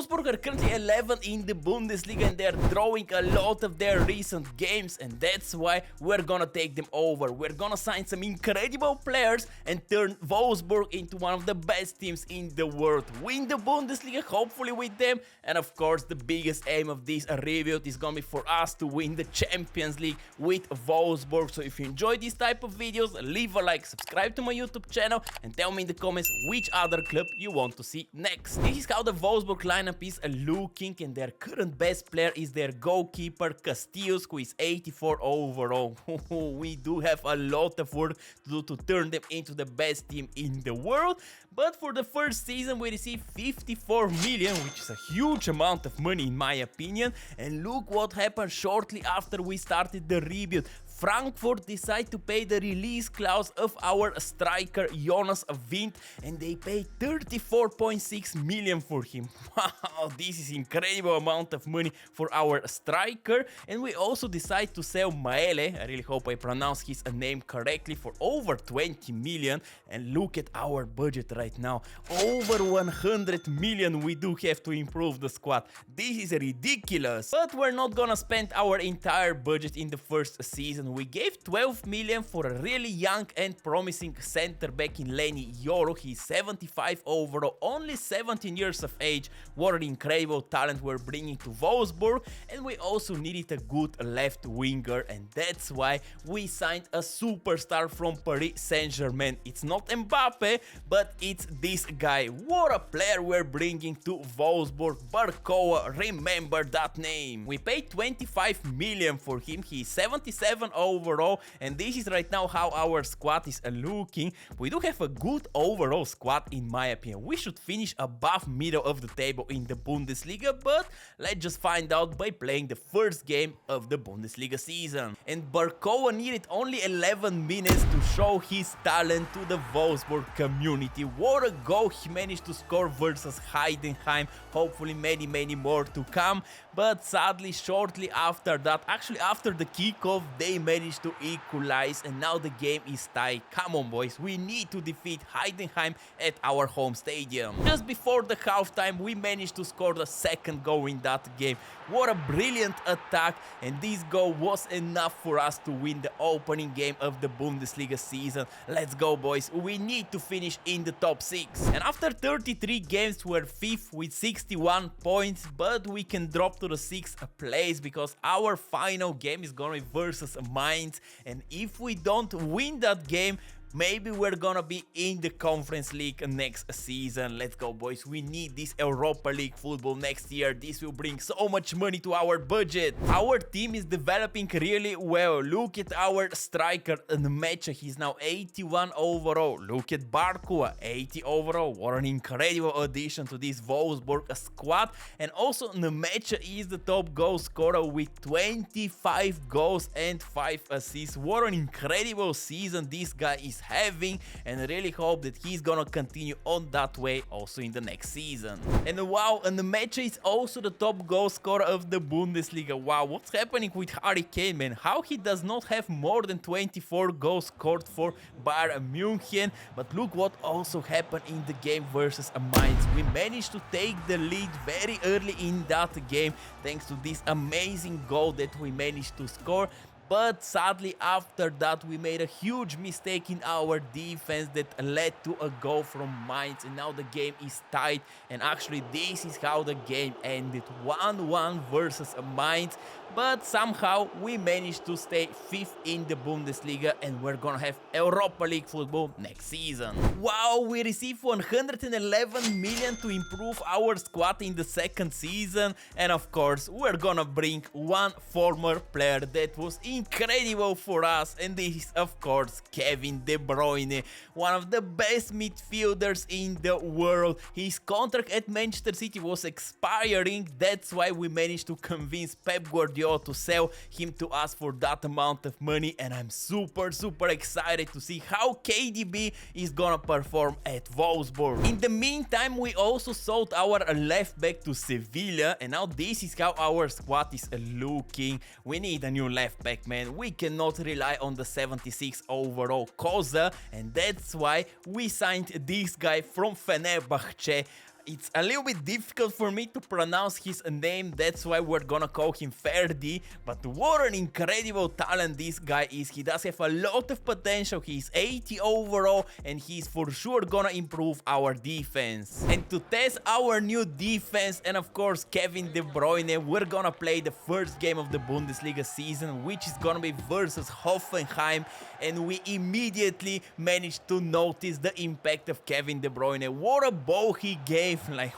Wolfsburg are currently 11 in the Bundesliga and they're drawing a lot of their recent games, and that's why we're gonna take them over. We're gonna sign some incredible players and turn Wolfsburg into one of the best teams in the world. Win the Bundesliga, hopefully with them, and of course the biggest aim of this review is gonna be for us to win the Champions League with Wolfsburg. So if you enjoy this type of videos, leave a like, subscribe to my YouTube channel, and tell me in the comments which other club you want to see next. This is how the Wolfsburg lineup is looking, and their current best player is their goalkeeper Castillos, who is 84 overall. We do have a lot of work to do to turn them into the best team in the world, but for the first season we received 54 million, which is a huge amount of money in my opinion. And look what happened shortly after we started the rebuild. Frankfurt decided to pay the release clause of our striker Jonas Wind, and they paid 34.6 million for him. Wow, this is incredible amount of money for our striker. And we also decided to sell Maele, I really hope I pronounce his name correctly, for over 20 million. And look at our budget right now, over 100 million we do have to improve the squad. This is ridiculous. But we're not gonna spend our entire budget in the first season. We gave 12 million for a really young and promising center back in Lenny Yoro. He's 75 overall, only 17 years of age. What an incredible talent we're bringing to Wolfsburg. And we also needed a good left winger, and that's why we signed a superstar from Paris Saint-Germain. It's not Mbappe, but it's this guy. What a player we're bringing to Wolfsburg. Barcoa, remember that name. We paid 25 million for him. He's 77 overall, and this is right now how our squad is looking. We do have a good overall squad in my opinion. We should finish above middle of the table in the Bundesliga, but let's just find out by playing the first game of the Bundesliga season. And Barcoa needed only 11 minutes to show his talent to the Wolfsburg community. What a goal he managed to score versus Heidenheim. Hopefully many more to come, but sadly shortly after that, actually after the kickoff, they managed to equalize, and now the game is tied. Come on boys, we need to defeat Heidenheim at our home stadium. Just before the halftime we managed to score the second goal in that game. What a brilliant attack, and this goal was enough for us to win the opening game of the Bundesliga season. Let's go boys, we need to finish in the top 6. And after 33 games we're 5th with 61 points, but we can drop to the 6th place because our final game is gonna be versus Mainz, and if we don't win that game, maybe we're gonna be in the Conference League next season. Let's go boys, we need this Europa League football next year. This will bring so much money to our budget. Our team is developing really well. Look at our striker Nmecha, he's now 81 overall. Look at Barcoa, 80 overall. What an incredible addition to this Wolfsburg squad. And also Nmecha is the top goal scorer with 25 goals and 5 assists. What an incredible season this guy is having, and I really hope that he's gonna continue on that way also in the next season. And wow, and the match is also the top goal scorer of the Bundesliga. Wow, what's happening with Harry Kane, man? How he does not have more than 24 goals scored for Bayern Munich? But look what also happened in the game versus Mainz. We managed to take the lead very early in that game thanks to this amazing goal that we managed to score. But sadly after that we made a huge mistake in our defense that led to a goal from Mainz, and now the game is tied. And actually this is how the game ended, 1-1 versus Mainz. But somehow we managed to stay 5th in the Bundesliga, and we're gonna have Europa League football next season. Wow, we received 111 million to improve our squad in the second season, and of course we're gonna bring one former player that was incredible for us, and this is of course Kevin De Bruyne, one of the best midfielders in the world. His contract at Manchester City was expiring, that's why we managed to convince Pep Guardiola to sell him to us for that amount of money, and I'm super excited to see how KDB is gonna perform at Wolfsburg. In the meantime, we also sold our left back to Sevilla, and now this is how our squad is looking. We need a new left back, man. We cannot rely on the 76 overall Koza, and that's why we signed this guy from Fenerbahce. It's a little bit difficult for me to pronounce his name, that's why we're gonna call him Ferdi. But what an incredible talent this guy is. He does have a lot of potential. He's 80 overall and he's for sure gonna improve our defense. And to test our new defense and of course Kevin De Bruyne, we're gonna play the first game of the Bundesliga season, which is gonna be versus Hoffenheim. And we immediately managed to notice the impact of Kevin De Bruyne. What a ball he gave. Like,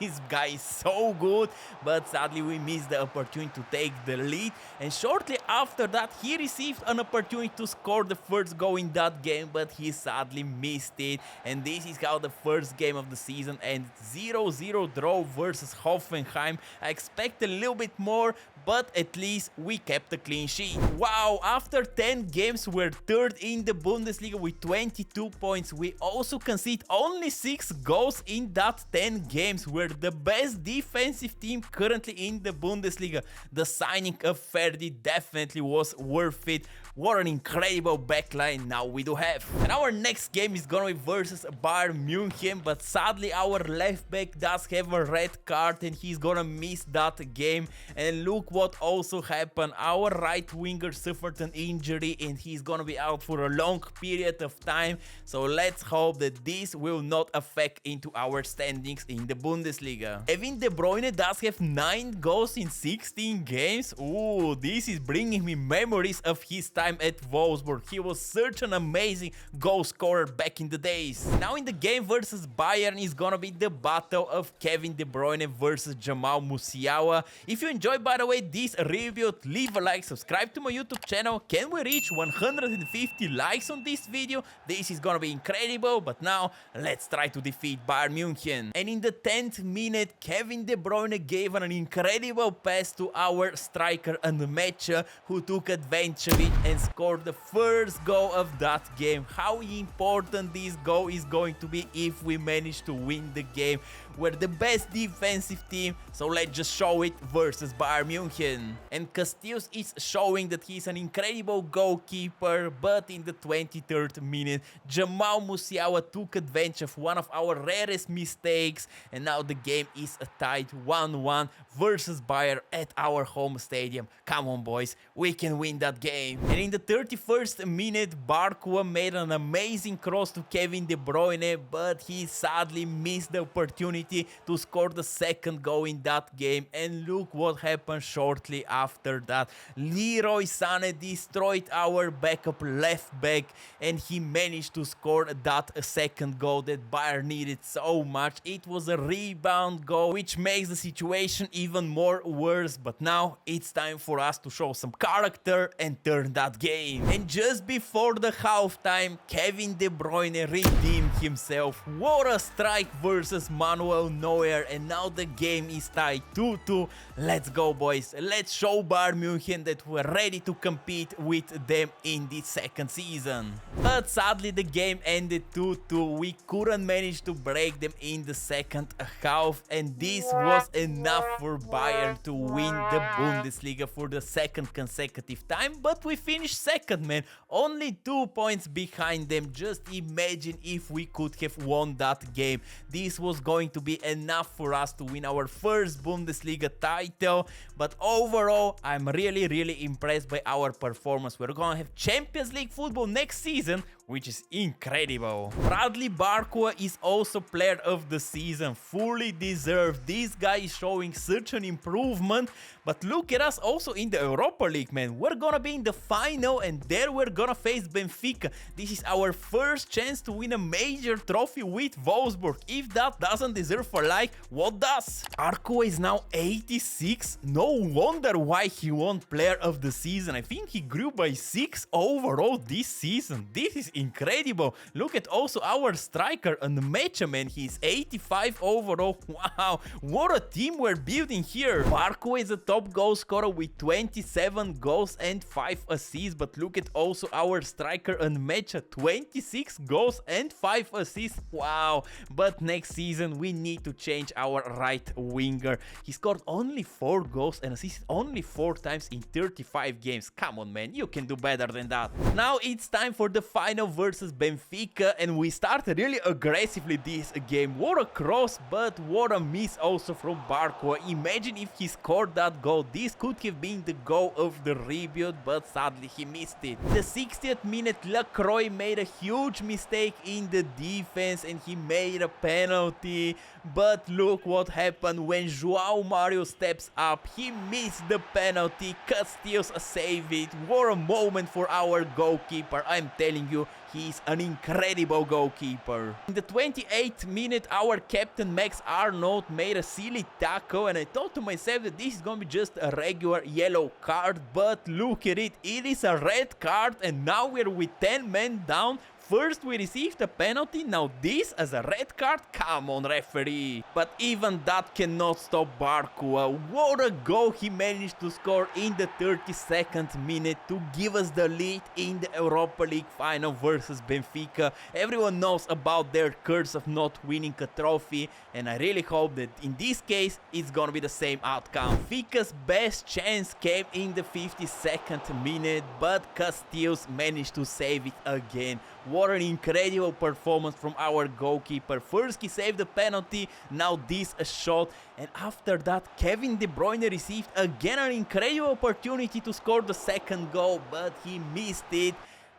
this guy is so good, but sadly we missed the opportunity to take the lead. And shortly after that, he received an opportunity to score the first goal in that game, but he sadly missed it. And this is how the first game of the season ends. 0-0 draw versus Hoffenheim. I expect a little bit more, but at least we kept a clean sheet. Wow, after 10 games, we're third in the Bundesliga with 22 points. We also concede only 6 goals in that 10 games. We're the best defensive team currently in the Bundesliga. The signing of Ferdi definitely was worth it. What an incredible backline now we do have. And our next game is gonna be versus Bayern Munich, but sadly our left back does have a red card and he's gonna miss that game. And look what also happened. Our right winger suffered an injury and he's gonna be out for a long period of time. So let's hope that this will not affect into our standings in the Bundesliga. Kevin De Bruyne does have 9 goals in 16 games. Ooh, this is bringing me memories of his time at Wolfsburg. He was such an amazing goal scorer back in the days. Now in the game versus Bayern is gonna be the battle of Kevin De Bruyne versus Jamal Musiala. If you enjoyed, by the way, this review, leave a like, subscribe to my YouTube channel. Can we reach 150 likes on this video? This is gonna be incredible, but now let's try to defeat Bayern Munich. And in the 10th minute, Kevin De Bruyne gave an incredible pass to our striker Anmecha, who took advantage of it and scored the first goal of that game. How important this goal is going to be if we manage to win the game. We're the best defensive team, so let's just show it versus Bayern Munich. And Casteels is showing that he's an incredible goalkeeper, but in the 23rd minute, Jamal Musiala took advantage of one of our rarest mistakes, and now the game is tied 1-1 versus Bayern at our home stadium. Come on, boys, we can win that game. And in the 31st minute, Barcoa made an amazing cross to Kevin De Bruyne, but he sadly missed the opportunity to score the second goal in that game. And look what happened shortly after that. Leroy Sané destroyed our backup left back and he managed to score that second goal that Bayern needed so much. It was a rebound goal, which makes the situation even more worse. But now it's time for us to show some character and turn that game. And just before the halftime, Kevin De Bruyne redeemed himself. What a strike versus Manuel Neuer, and now the game is tied 2-2. Let's go, boys. Let's show Bayern Munich that we're ready to compete with them in this second season. But sadly the game ended 2-2. We couldn't manage to break them in the second half, and this was enough for Bayern to win the Bundesliga for the second consecutive time. But we finished second, man. Only 2 points behind them. Just imagine if we could have won that game. This was going to be enough for us to win our first Bundesliga title. But overall, I'm really impressed by our performance. We're gonna have Champions League football next season, which is incredible. Bradley Barcoa is also player of the season, fully deserved. This guy is showing such an improvement. But look at us also in the Europa League, man. We're gonna be in the final and there we're gonna face Benfica. This is our first chance to win a major trophy with Wolfsburg. If that doesn't deserve a like, what does? Barcoa is now 86. No wonder why he won player of the season. I think he grew by 6 overall this season. This is incredible. Look at also our striker Anmecha, man. He's 85 overall. Wow, what a team we're building here. Barcoa is a top goal scorer with 27 goals and 5 assists. But look at also our striker Anmecha, 26 goals and 5 assists. Wow, but next season we need to change our right winger. He scored only 4 goals and assisted only 4 times in 35 games. Come on, man, you can do better than that. Now it's time for the final final versus Benfica, and we started really aggressively this game. What a cross, but what a miss also from Barco. Imagine if he scored that goal. This could have been the goal of the rebuild, but sadly he missed it. The 60th minute, Lacroix made a huge mistake in the defense and he made a penalty. But look what happened when João Mario steps up. He missed the penalty. Castillos saved it. What a moment for our goalkeeper. I'm telling you, he's an incredible goalkeeper. In the 28th minute, our captain Max Arnold made a silly tackle, and I thought to myself that this is gonna be just a regular yellow card, but look at it, it is a red card, and now we're with 10 men down. First we received a penalty, now this as a red card? Come on, referee. But even that cannot stop Barco. What a goal he managed to score in the 32nd minute to give us the lead in the Europa League final versus Benfica. Everyone knows about their curse of not winning a trophy, and I really hope that in this case it's gonna be the same outcome. Benfica's best chance came in the 52nd minute, but Castillos managed to save it again. What an incredible performance from our goalkeeper. First he saved the penalty, now this a shot, and after that Kevin De Bruyne received again an incredible opportunity to score the second goal, but he missed it.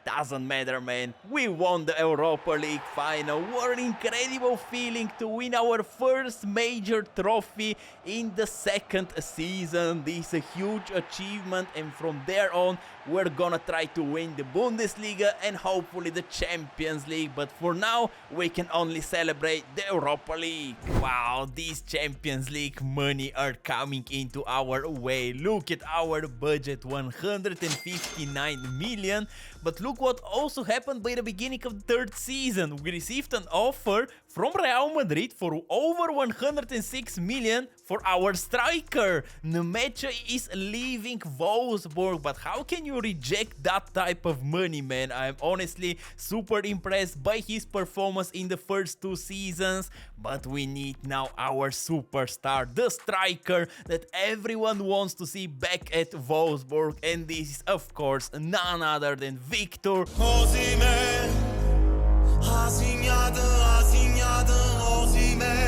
Doesn't matter, man. We won the Europa League final. What an incredible feeling to win our first major trophy in the second season. This is a huge achievement, and from there on we're gonna try to win the Bundesliga and hopefully the Champions League, but for now we can only celebrate the Europa League. Wow, these Champions League money are coming into our way. Look at our budget, 159 million. But look what also happened by the beginning of the third season. We received an offer from Real Madrid for over 106 million for our striker. Nemecha is leaving Wolfsburg, but how can you reject that type of money, man? I'm honestly super impressed by his performance in the first two seasons, but we need now our superstar, the striker that everyone wants to see back at Wolfsburg, and this is of course none other than Victor Osimhen.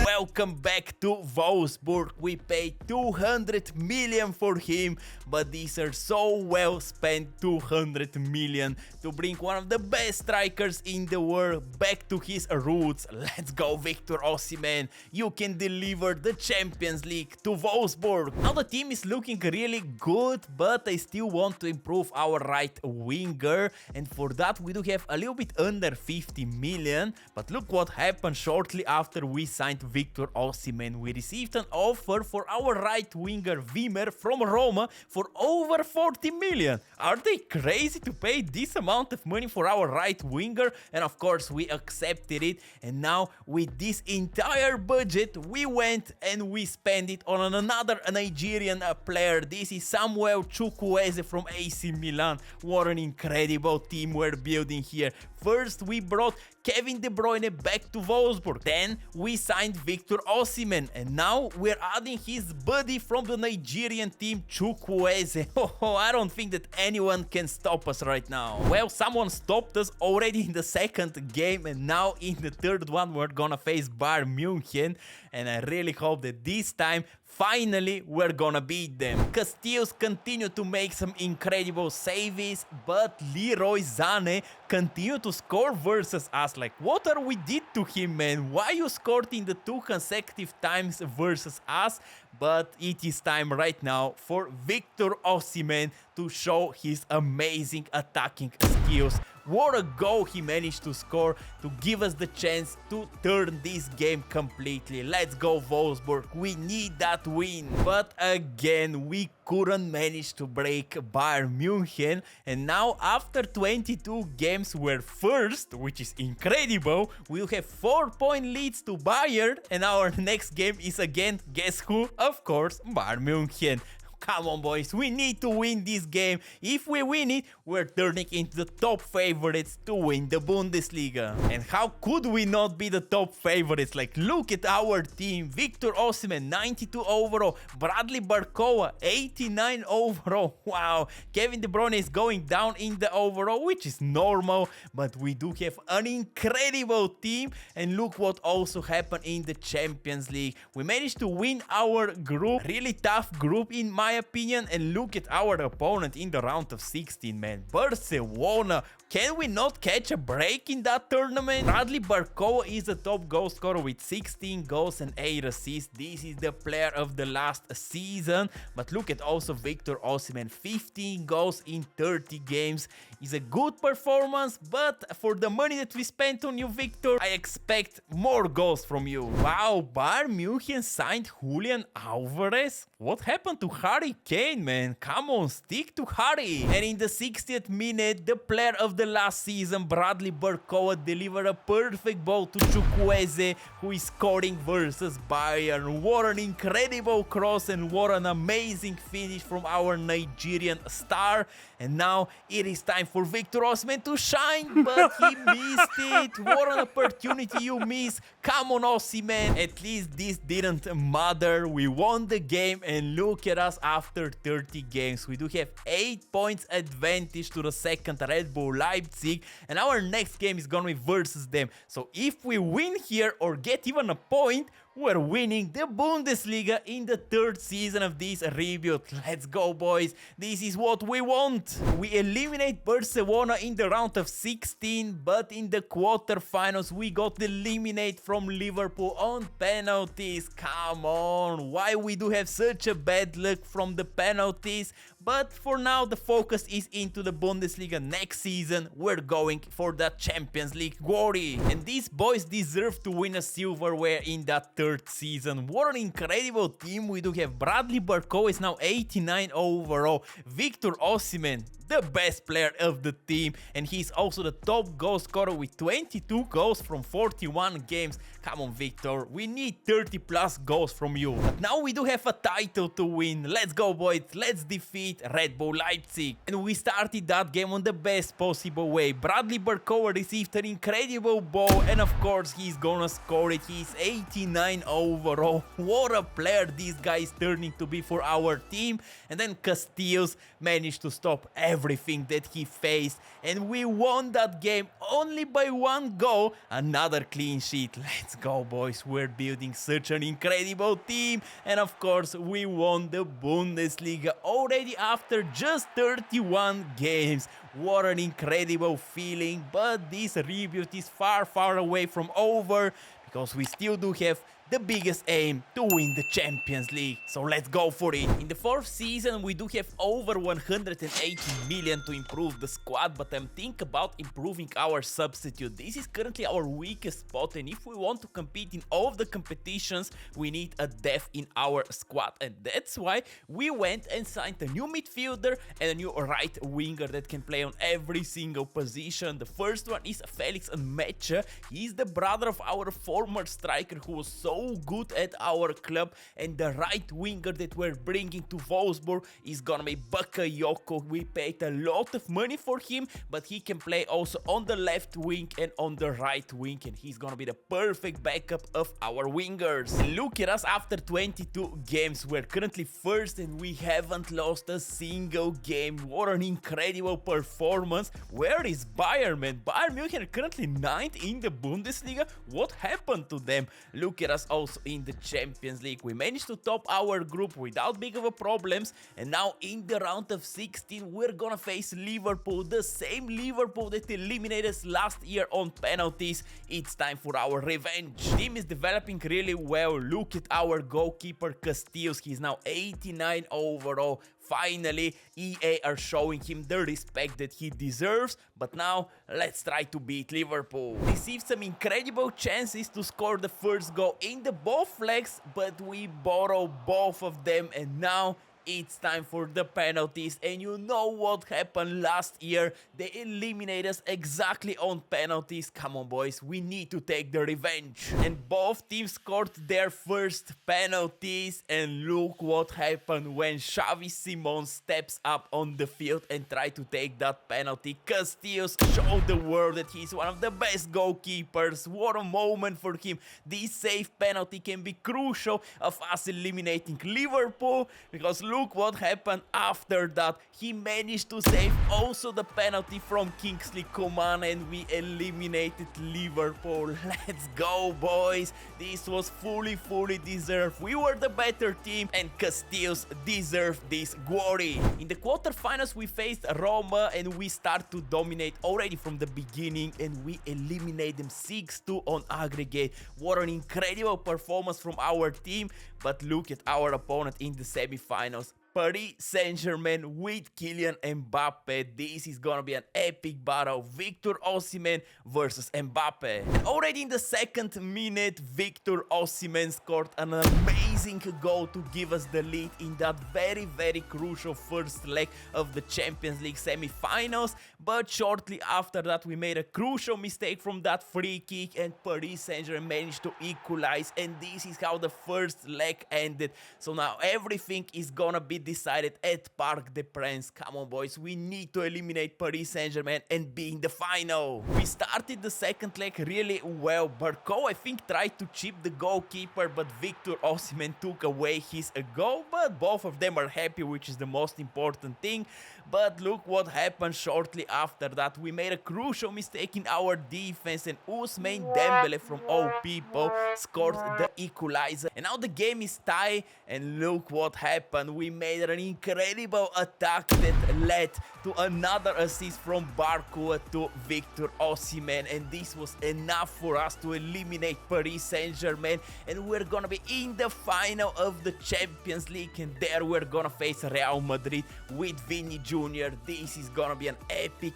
Welcome back to Wolfsburg. We paid 200 million for him, but these are so well spent 200 million to bring one of the best strikers in the world back to his roots. Let's go, Victor Osimhen. You can deliver the Champions League to Wolfsburg. Now the team is looking really good, but I still want to improve our right winger, and for that we do have a little bit under 50 million. But look what happened shortly after we signed Victor Osimhen. We received an offer for our right winger Wimmer from Roma for over 40 million. Are they crazy to pay this amount of money for our right winger? And of course we accepted it, and now with this entire budget we went and we spent it on another Nigerian player. This is Samuel Chukwueze from AC Milan. What an incredible team we're building here. First we brought Kevin De Bruyne back to Wolfsburg, then we signed Victor Osimhen, and now we're adding his buddy from the Nigerian team, Chukwueze. Oh, I don't think that anyone can stop us right now. Well, someone stopped us already in the second game, and now in the third one we're gonna face Bayern Munich, and I really hope that this time finally we're gonna beat them. Castillos continue to make some incredible saves, but Leroy Sané continue to score versus us. Like, what are we did to him, man? Why you scored in the two consecutive times versus us? But it is time right now for Victor Osimhen to show his amazing attacking skills. What a goal he managed to score to give us the chance to turn this game completely. Let's go, Wolfsburg. We need that win. But again, we couldn't manage to break Bayern Munich. And now, after 22 games, we're first, which is incredible. We'll have 4-point leads to Bayern. And our next game is again, guess who? Of course, Bayern Munich. Come on, boys, we need to win this game. If we win it, we're turning into the top favorites to win the Bundesliga. And how could we not be the top favorites? Like, look at our team. Victor Osimhen, 92 overall. Bradley Barkova, 89 overall. Wow. Kevin De Bruyne is going down in the overall, which is normal. But we do have an incredible team. And look what also happened in the Champions League. We managed to win our group. Really tough group in my opinion. And look at our opponent in the round of 16, man. Barcelona. Can we not catch a break in that tournament? Bradley Barkova is the top goal scorer with 16 goals and 8 assists. This is the player of the last season. But look at also Victor Osimhen, 15 goals in 30 games. Is a good performance, but for the money that we spent on you, Victor, I expect more goals from you. Wow, Bayern Munich signed Julian Alvarez? What happened to Harry Kane, man? Come on, stick to Harry. And in the 60th minute, the player of the last season, Bradley Barkova, delivered a perfect ball to Chukwueze, who is scoring versus Bayern. What an incredible cross and what an amazing finish from our Nigerian star. And now it is time for Victor Osimhen to shine, but he missed it. What an opportunity you missed. Come on, Osimhen. At least this didn't matter. We won the game, and look at us after 30 games. We do have 8 points advantage to the second Red Bull Leipzig, and our next game is gonna be versus them. So if we win here or get even a point, we're winning the Bundesliga in the 3rd season of this rebuild. Let's go, boys. This is what we want. We eliminate Barcelona in the round of 16, but in the quarterfinals, we got eliminated from Liverpool on penalties. Come on. Why we do have such a bad luck from the penalties? But for now, the focus is into the Bundesliga. Next season, we're going for that Champions League glory. And these boys deserve to win a silverware in that 3rd season. What an incredible team we do have. Bradley Barkova is now 89 overall. Victor Osimhen, the best player of the team, and he's also the top goal scorer with 22 goals from 41 games. Come on, Victor, we need 30 plus goals from you. But now we do have a title to win. Let's go, boys. Let's defeat Red Bull Leipzig. And we started that game on the best possible way. Bradley Barkova received an incredible ball, and of course he's gonna score it. He's 89 overall. What a player this guy is turning to be for our team. And then Castillos managed to stop everything that he faced, and we won that game only by 1 goal. Another clean sheet. Let's go, boys. We're building such an incredible team, and of course we won the Bundesliga already after just 31 games. What an incredible feeling, but this rebuild is far away from over, because we still do have the biggest aim to win the Champions League. So let's go for it. In the 4th season, we do have over 180 million to improve the squad, but I'm thinking about improving our substitute. This is currently our weakest spot, and if we want to compete in all of the competitions, we need a depth in our squad. And that's why we went and signed a new midfielder and a new right winger that can play on every single position. The first one is Felix Nmecha. He's the brother of our former striker who was so good at our club, and the right winger that we're bringing to Wolfsburg is gonna be Bakayoko. We paid a lot of money for him, but he can play also on the left wing and on the right wing, and he's gonna be the perfect backup of our wingers. And look at us after 22 games. We're currently 1st and we haven't lost a single game. What an incredible performance. Where is Bayern, man? Bayern Munich are currently 9th in the Bundesliga. What happened to them? Look at us also in the Champions League. We managed to top our group without big of a problems, and now in the round of 16 we're gonna face Liverpool, the same Liverpool that eliminated us last year on penalties. It's time for our revenge. Team is developing really well. Look at our goalkeeper Castillos. He's now 89 overall. Finally, EA are showing him the respect that he deserves, but now let's try to beat Liverpool. Received some incredible chances to score the first goal in the both legs, but we borrow both of them, and now it's time for the penalties. And you know what happened last year? They eliminated us exactly on penalties. Come on, boys, we need to take the revenge. And both teams scored their first penalties. And look what happened when Xavi Simons steps up on the field and try to take that penalty. Castillos showed the world that he's one of the best goalkeepers. What a moment for him. This save penalty can be crucial of us eliminating Liverpool, because look what happened after that. He managed to save also the penalty from Kingsley Coman and we eliminated Liverpool. Let's go, boys. This was fully deserved. We were the better team and Castillos deserved this glory. In the quarterfinals we faced Roma and we start to dominate already from the beginning and we eliminate them 6-2 on aggregate. What an incredible performance from our team. But look at our opponent in the semi-finals. Paris Saint-Germain with Kylian Mbappe. This is gonna be an epic battle. Victor Osimhen versus Mbappe. And already in the second minute, Victor Osimhen scored an amazing goal to give us the lead in that very crucial first leg of the Champions League semi-finals. But shortly after that, we made a crucial mistake from that free kick and Paris Saint-Germain managed to equalize. And this is how the first leg ended. So now everything is gonna be decided at Parc des Princes. Come on, boys, we need to eliminate Paris Saint-Germain and be in the final. We started the second leg really well. Barco, I think, tried to chip the goalkeeper, but Victor Osimhen took away his goal. But both of them are happy, which is the most important thing. But look what happened shortly after that. We made a crucial mistake in our defense and Ousmane Dembele, from all people, scored the equalizer. And now the game is tied and look what happened. We made an incredible attack that led to another assist from Barco to Victor Osimhen, and this was enough for us to eliminate Paris Saint-Germain, and we're gonna be in the final of the Champions League, and there we're gonna face Real Madrid with Vini Jr. This is gonna be an epic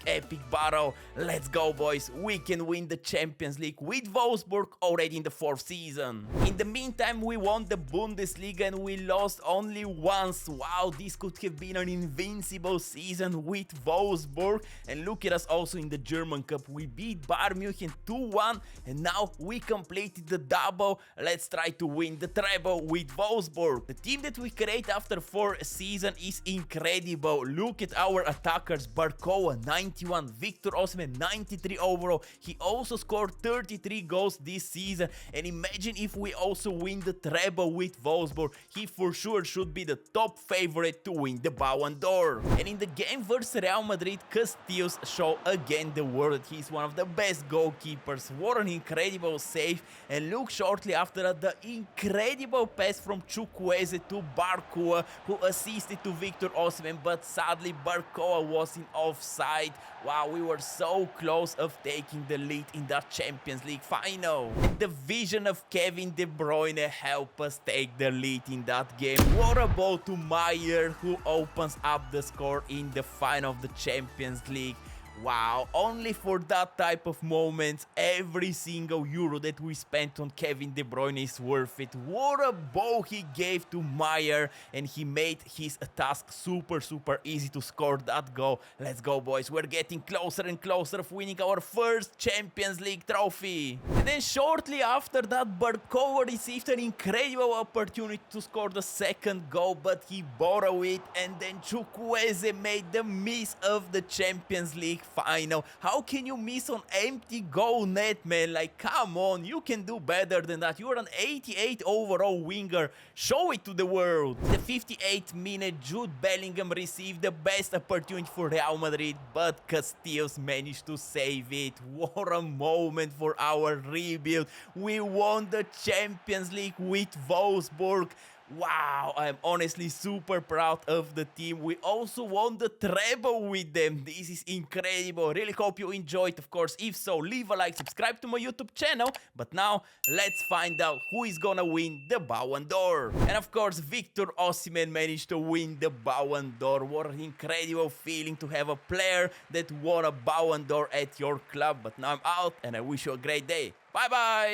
battle. Let's go, boys. We can win the Champions League with Wolfsburg already in the 4th season. In the meantime, we won the Bundesliga and we lost only once. Wow, this could have been an invincible season with Wolfsburg. And look at us also in the German Cup. We beat Bayern Munich 2-1 and now we completed the double. Let's try to win the treble with Wolfsburg. The team that we create after 4 seasons is incredible. Look at our attackers. Barcoa 91, Victor Osimhen 93 overall. He also scored 33 goals this season. And imagine if we also win the treble with Wolfsburg. He for sure should be the top favorite to win the Ballon d'Or. And in the game versus Real Madrid, Castillos show again the world that he's one of the best goalkeepers. What an incredible save. And look shortly after that, the incredible pass from Chukwueze to Barcoa, who assisted to Victor Osimhen, but sadly Barcoa was in offside. Wow, we were so close of taking the lead in that Champions League final. And the vision of Kevin De Bruyne helped us take the lead in that game. What a ball to Meyer, who opens up the score in the final of the Champions League. Wow, only for that type of moments, every single euro that we spent on Kevin De Bruyne is worth it. What a ball he gave to Meyer, and he made his task super easy to score that goal. Let's go, boys. We're getting closer and closer of winning our first Champions League trophy. And then shortly after that, Barcoa received an incredible opportunity to score the second goal, but he borrowed it, and then Chukwueze made the miss of the Champions League final. How can you miss on empty goal net, man? Like, come on, you can do better than that. You're an 88 overall winger. Show it to the world. The 58th minute, Jude Bellingham received the best opportunity for Real Madrid, but Castillos managed to save it. What a moment for our rebuild. We won the Champions League with Wolfsburg. Wow, I'm honestly super proud of the team. We also won the treble with them. This is incredible. Really hope you enjoyed. Of course, if so, leave a like, subscribe to my YouTube channel. But now, let's find out who is gonna win the Ballon d'Or. And of course, Victor Osimhen managed to win the Ballon d'Or. What an incredible feeling to have a player that won a Ballon d'Or at your club. But now I'm out and I wish you a great day. Bye bye!